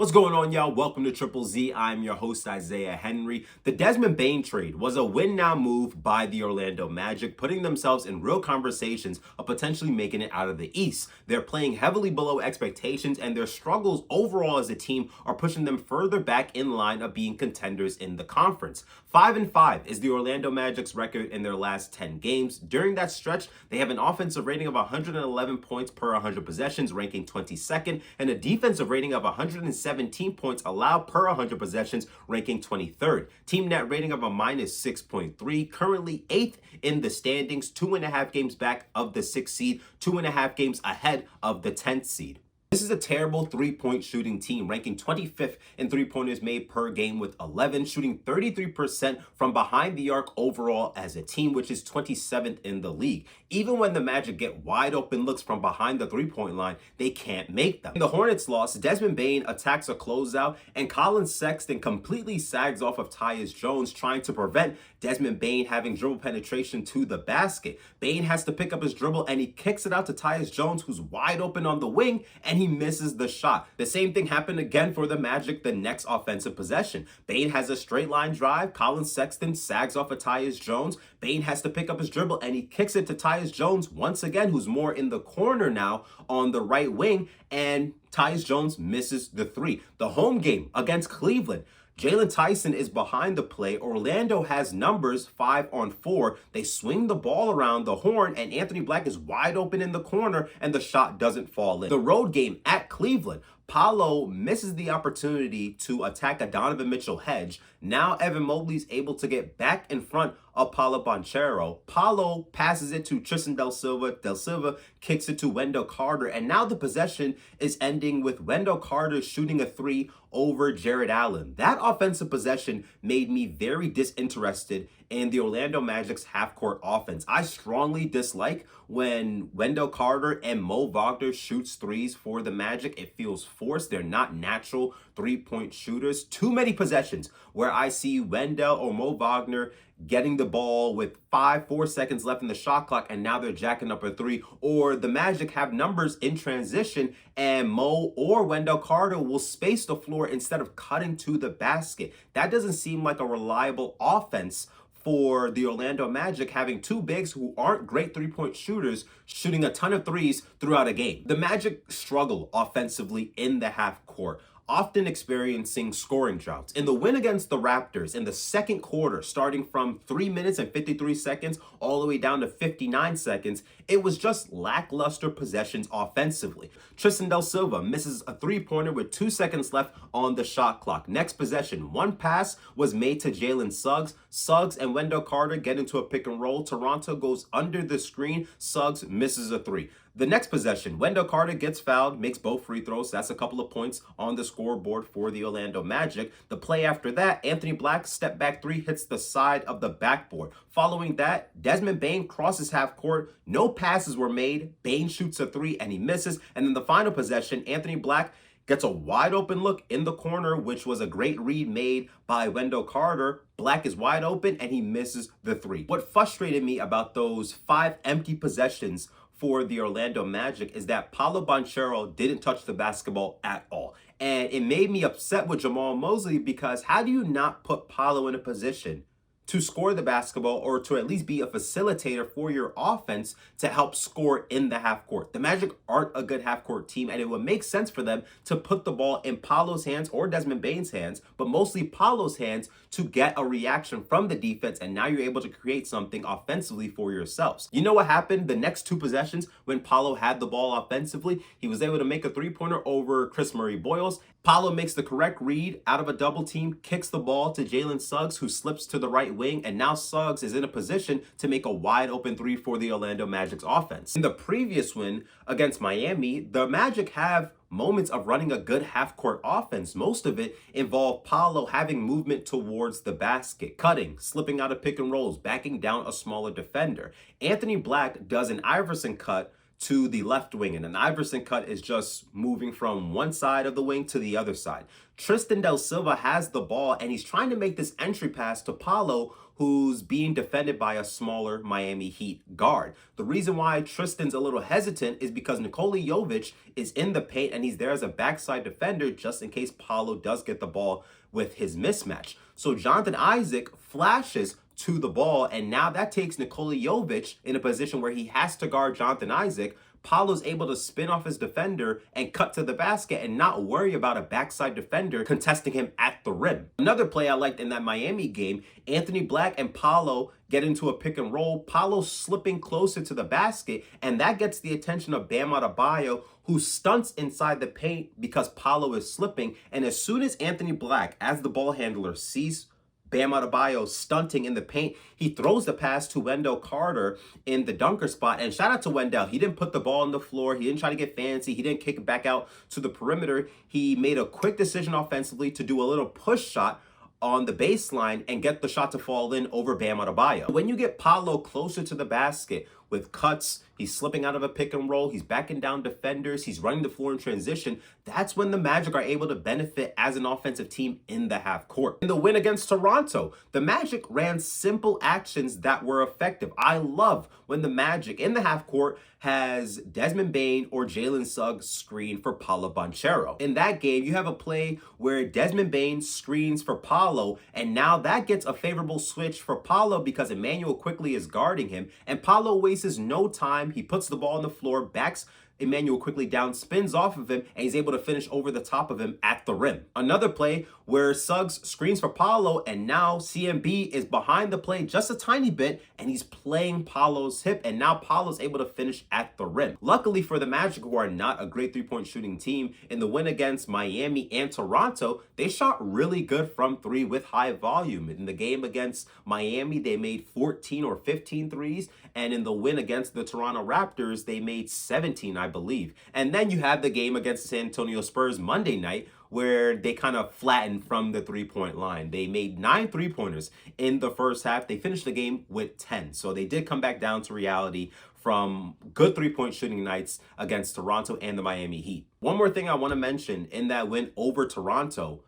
What's going on, y'all? Welcome to Triple Z. I'm your host, Isaiah Henry. The Desmond Bane trade was a win-now move by the Orlando Magic, putting themselves in real conversations of potentially making it out of the East. They're playing heavily below expectations, and their struggles overall as a team are pushing them further back in line of being contenders in the conference. 5-5 is the Orlando Magic's record in their last 10 games. During that stretch, they have an offensive rating of 111 points per 100 possessions, ranking 22nd, and a defensive rating of 117 points allowed per 100 possessions, ranking 23rd. Team net rating of a minus 6.3, currently 8th in the standings, 2.5 games back of the 6th seed, 2.5 games ahead of the 10th seed. This is a terrible three-point shooting team, ranking 25th in three-pointers made per game with 11, shooting 33% from behind the arc overall as a team, which is 27th in the league. Even when the Magic get wide open looks from behind the three-point line, they can't make them. In the Hornets loss, Desmond Bane attacks a closeout, and Colin Sexton completely sags off of Tyus Jones, trying to prevent Desmond Bane having dribble penetration to the basket. Bane has to pick up his dribble, and he kicks it out to Tyus Jones, who's wide open on the wing, and he misses the shot. The same thing happened again for the Magic the next offensive possession. Bane has a straight line drive. Colin Sexton sags off of Tyus Jones. Bane has to pick up his dribble, and he kicks it to Tyus Jones once again, who's more in the corner now on the right wing, and Tyus Jones misses the three. The home game against Cleveland, Jalen Tyson is behind the play. Orlando has numbers 5-on-4. They swing the ball around the horn, and Anthony Black is wide open in the corner, and the shot doesn't fall in. The road game at Cleveland, Paolo misses the opportunity to attack a Donovan Mitchell hedge. Now Evan Mobley's able to get back in front of Paolo Banchero. Paolo passes it to Tristan Del Silva. Del Silva kicks it to Wendell Carter. And now the possession is ending with Wendell Carter shooting a three over Jared Allen. That offensive possession made me very disinterested in the Orlando Magic's half-court offense. I strongly dislike when Wendell Carter and Mo Wagner shoots threes for the Magic. It feels forced. They're not natural three-point shooters. Too many possessions where I see Wendell or Mo Wagner getting the ball with 4 seconds left in the shot clock, and now they're jacking up a three. Or the Magic have numbers in transition, and Mo or Wendell Carter will space the floor instead of cutting to the basket. That doesn't seem like a reliable offense for the Orlando Magic, having two bigs who aren't great three-point shooters shooting a ton of threes throughout a game. The Magic struggle offensively in the half court, often experiencing scoring droughts. In the win against the Raptors in the second quarter, starting from 3 minutes and 53 seconds all the way down to 59 seconds, it was just lackluster possessions offensively. Tristan Del Silva misses a three-pointer with 2 seconds left on the shot clock. Next possession, one pass was made to Jalen Suggs. Suggs and Wendell Carter get into a pick and roll. Toronto goes under the screen. Suggs misses a three. The next possession, Wendell Carter gets fouled, makes both free throws. That's a couple of points on the scoreboard for the Orlando Magic. The play after that, Anthony Black step back three hits the side of the backboard. Following that, Desmond Bane crosses half court. No passes were made. Bane shoots a three and he misses. And then the final possession, Anthony Black gets a wide open look in the corner, which was a great read made by Wendell Carter. Black is wide open and he misses the three. What frustrated me about those 5 empty possessions for the Orlando Magic is that Paolo Banchero didn't touch the basketball at all. And it made me upset with Jamal Mosley, because how do you not put Paolo in a position to score the basketball, or to at least be a facilitator for your offense to help score in the half court? The Magic aren't a good half court team, and it would make sense for them to put the ball in Paolo's hands or Desmond Bane's hands, but mostly Paolo's hands, to get a reaction from the defense, and now you're able to create something offensively for yourselves. You know what happened the next 2 possessions when Paolo had the ball offensively? He was able to make a three-pointer over Chris Murray-Boyles. Paolo makes the correct read out of a double team, kicks the ball to Jalen Suggs, who slips to the right wing, and now Suggs is in a position to make a wide open three for the Orlando Magic's offense. In the previous win against Miami, the Magic have moments of running a good half-court offense. Most of it involved Paolo having movement towards the basket, cutting, slipping out of pick and rolls, backing down a smaller defender. Anthony Black does an Iverson cut to the left wing, and an Iverson cut is just moving from one side of the wing to the other side. Tristan Del Silva has the ball, and he's trying to make this entry pass to Paolo, who's being defended by a smaller Miami Heat guard. The reason why Tristan's a little hesitant is because Nikola Jovic is in the paint, and he's there as a backside defender just in case Paolo does get the ball with his mismatch. So Jonathan Isaac flashes to the ball, and now that takes Nikola Jovic in a position where he has to guard Jonathan Isaac. Paolo's able to spin off his defender and cut to the basket and not worry about a backside defender contesting him at the rim. Another play I liked in that Miami game, Anthony Black and Paolo get into a pick and roll. Paolo slipping closer to the basket, and that gets the attention of Bam Adebayo, who stunts inside the paint because Paolo is slipping. And as soon as Anthony Black, as the ball handler, sees Bam Adebayo stunting in the paint, he throws the pass to Wendell Carter in the dunker spot. And shout out to Wendell. He didn't put the ball on the floor. He didn't try to get fancy. He didn't kick it back out to the perimeter. He made a quick decision offensively to do a little push shot on the baseline and get the shot to fall in over Bam Adebayo. When you get Paolo closer to the basket with cuts, he's slipping out of a pick and roll, he's backing down defenders, he's running the floor in transition, that's when the Magic are able to benefit as an offensive team in the half court. In the win against Toronto, the Magic ran simple actions that were effective. I love when the Magic in the half court has Desmond Bane or Jalen Suggs screen for Paolo Banchero. In that game, you have a play where Desmond Bane screens for Paolo, and now that gets a favorable switch for Paolo because Emmanuel Quickley is guarding him, and Paolo wastes no time. He puts the ball on the floor, backs Emmanuel Quickley down, spins off of him, and he's able to finish over the top of him at the rim. Another play where Suggs screens for Paolo, and now CMB is behind the play just a tiny bit, and he's playing Paolo's hip, and now Paolo's able to finish at the rim. Luckily for the Magic, who are not a great three-point shooting team, in the win against Miami and Toronto, they shot really good from three with high volume. In the game against Miami, they made 14 or 15 threes, and in the win against the Toronto Raptors, they made 17, I believe. And then you have the game against the San Antonio Spurs Monday night, where they kind of flattened from the three-point line. They made 9 three-pointers in the first half. They finished the game with 10. So they did come back down to reality from good three-point shooting nights against Toronto and the Miami Heat. One more thing I want to mention in that win over Toronto,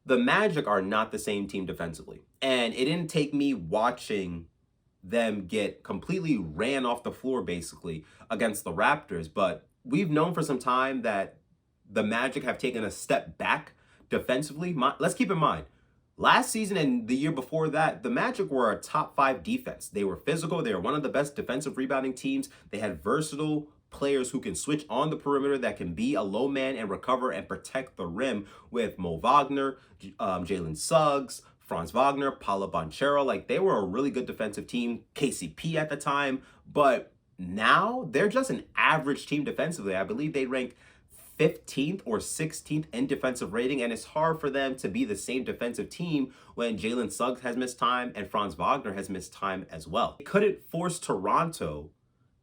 the Magic are not the same team defensively. And it didn't take me watching them get completely ran off the floor basically against the Raptors, but we've known for some time that the Magic have taken a step back defensively. Let's keep in mind, last season and the year before that, the Magic were a top 5 defense. They were physical. They were one of the best defensive rebounding teams. They had versatile players who can switch on the perimeter, that can be a low man and recover and protect the rim, with Mo Wagner, Jalen Suggs, Franz Wagner, Paolo Banchero. Like, they were a really good defensive team, KCP at the time, but now they're just an average team defensively. I believe they rank 15th or 16th in defensive rating, and it's hard for them to be the same defensive team when Jalen Suggs has missed time and Franz Wagner has missed time as well. They couldn't force Toronto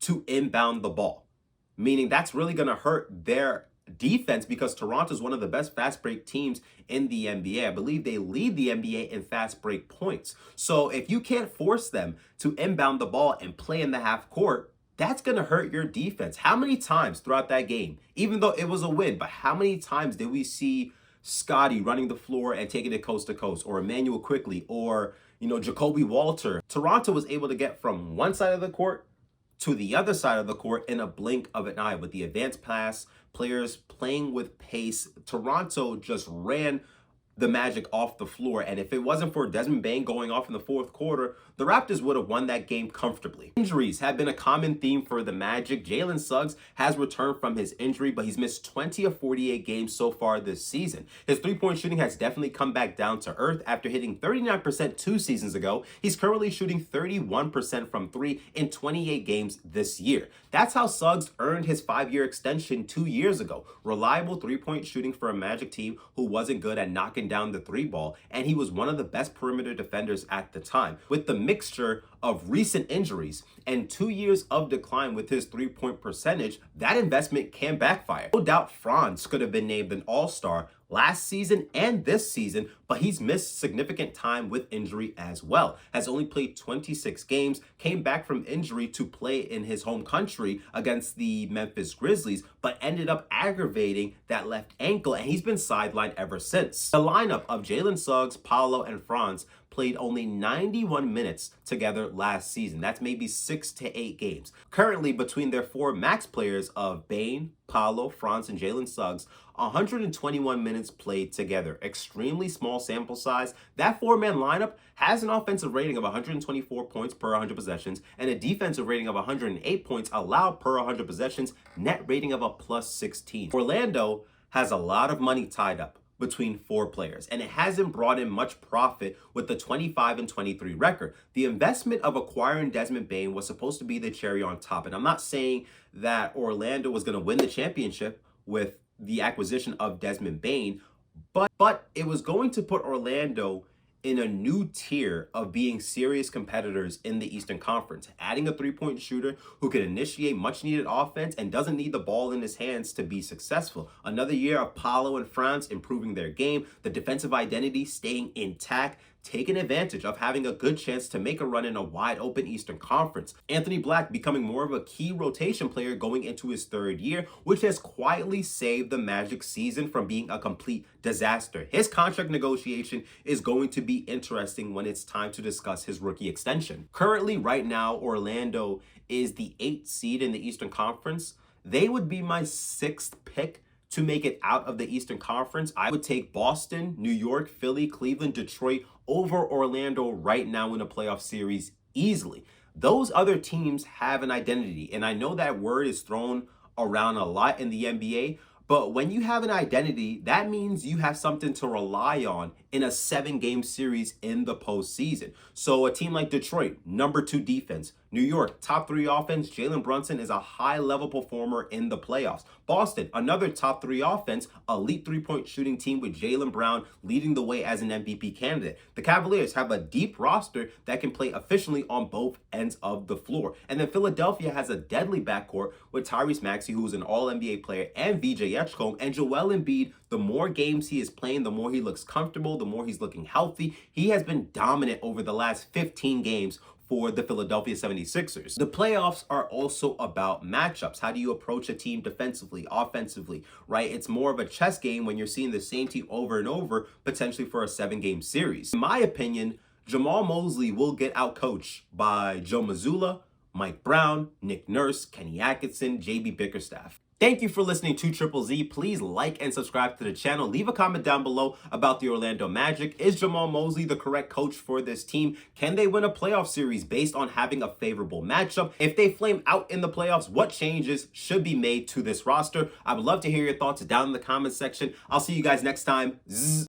to inbound the ball, meaning that's really going to hurt their defense because Toronto is one of the best fast break teams in the NBA. I believe they lead the NBA in fast break points. So if you can't force them to inbound the ball and play in the half court, that's going to hurt your defense. How many times throughout that game, even though it was a win, but how many times did we see Scotty running the floor and taking it coast to coast, or Emmanuel Quickley, or, Jacoby Walter? Toronto was able to get from one side of the court to the other side of the court in a blink of an eye with the advanced pass, players playing with pace. Toronto just ran the Magic off the floor, and if it wasn't for Desmond Bane going off in the fourth quarter, the Raptors would have won that game comfortably. Injuries have been a common theme for the Magic. Jalen Suggs has returned from his injury, but he's missed 20 of 48 games so far this season. His three-point shooting has definitely come back down to earth after hitting 39% 2 seasons ago. He's currently shooting 31% from 3 in 28 games this year. That's how Suggs earned his 5-year extension 2 years ago. Reliable three-point shooting for a Magic team who wasn't good at knocking down the 3 ball, and he was one of the best perimeter defenders at the time. With the mixture of recent injuries and 2 years of decline with his three-point percentage, that investment can backfire. No doubt Franz could have been named an all-star, last season and this season, but he's missed significant time with injury as well. Has only played 26 games, came back from injury to play in his home country against the Memphis Grizzlies, but ended up aggravating that left ankle, and he's been sidelined ever since. The lineup of Jalen Suggs, Paolo, and Franz played only 91 minutes together last season. That's maybe 6 to 8 games. Currently, between their 4 max players of Bane, Paolo, Franz, and Jalen Suggs, 121 minutes played together. Extremely small sample size. That 4-man lineup has an offensive rating of 124 points per 100 possessions and a defensive rating of 108 points allowed per 100 possessions, net rating of a plus 16. Orlando has a lot of money tied up between 4 players, and it hasn't brought in much profit with the 25-23 record. The investment of acquiring Desmond Bane was supposed to be the cherry on top, and I'm not saying that Orlando was going to win the championship with the acquisition of Desmond Bane, but it was going to put Orlando in a new tier of being serious competitors in the Eastern Conference. Adding a three-point shooter who can initiate much-needed offense and doesn't need the ball in his hands to be successful. Another year of Paolo and Franz improving their game, the defensive identity staying intact, taking advantage of having a good chance to make a run in a wide-open Eastern Conference. Anthony Black becoming more of a key rotation player going into his 3rd year, which has quietly saved the Magic season from being a complete disaster. His contract negotiation is going to be interesting when it's time to discuss his rookie extension. Currently, right now, Orlando is the 8th seed in the Eastern Conference. They would be my 6th pick to make it out of the Eastern Conference. I would take Boston, New York, Philly, Cleveland, Detroit over Orlando right now in a playoff series easily. Those other teams have an identity, and I know that word is thrown around a lot in the NBA, but when you have an identity, that means you have something to rely on in a 7-game series in the postseason. So a team like Detroit, number 2 defense. New York, top 3 offense. Jalen Brunson is a high-level performer in the playoffs. Boston, another top 3 offense, elite 3-point shooting team with Jaylen Brown leading the way as an MVP candidate. The Cavaliers have a deep roster that can play efficiently on both ends of the floor. And then Philadelphia has a deadly backcourt with Tyrese Maxey, who is an All-NBA player, and VJ Edgecombe. And Joel Embiid, the more games he is playing, the more he looks comfortable, the more he's looking healthy. He has been dominant over the last 15 games for the Philadelphia 76ers. The playoffs are also about matchups. How do you approach a team defensively, offensively, right? It's more of a chess game when you're seeing the same team over and over, potentially for a 7-game series. In my opinion, Jamal Mosley will get outcoached by Joe Mazzulla, Mike Brown, Nick Nurse, Kenny Atkinson, JB Bickerstaff. Thank you for listening to Triple Z. Please like and subscribe to the channel. Leave a comment down below about the Orlando Magic. Is Jamal Mosley the correct coach for this team? Can they win a playoff series based on having a favorable matchup? If they flame out in the playoffs, what changes should be made to this roster? I would love to hear your thoughts down in the comment section. I'll see you guys next time. Zzz.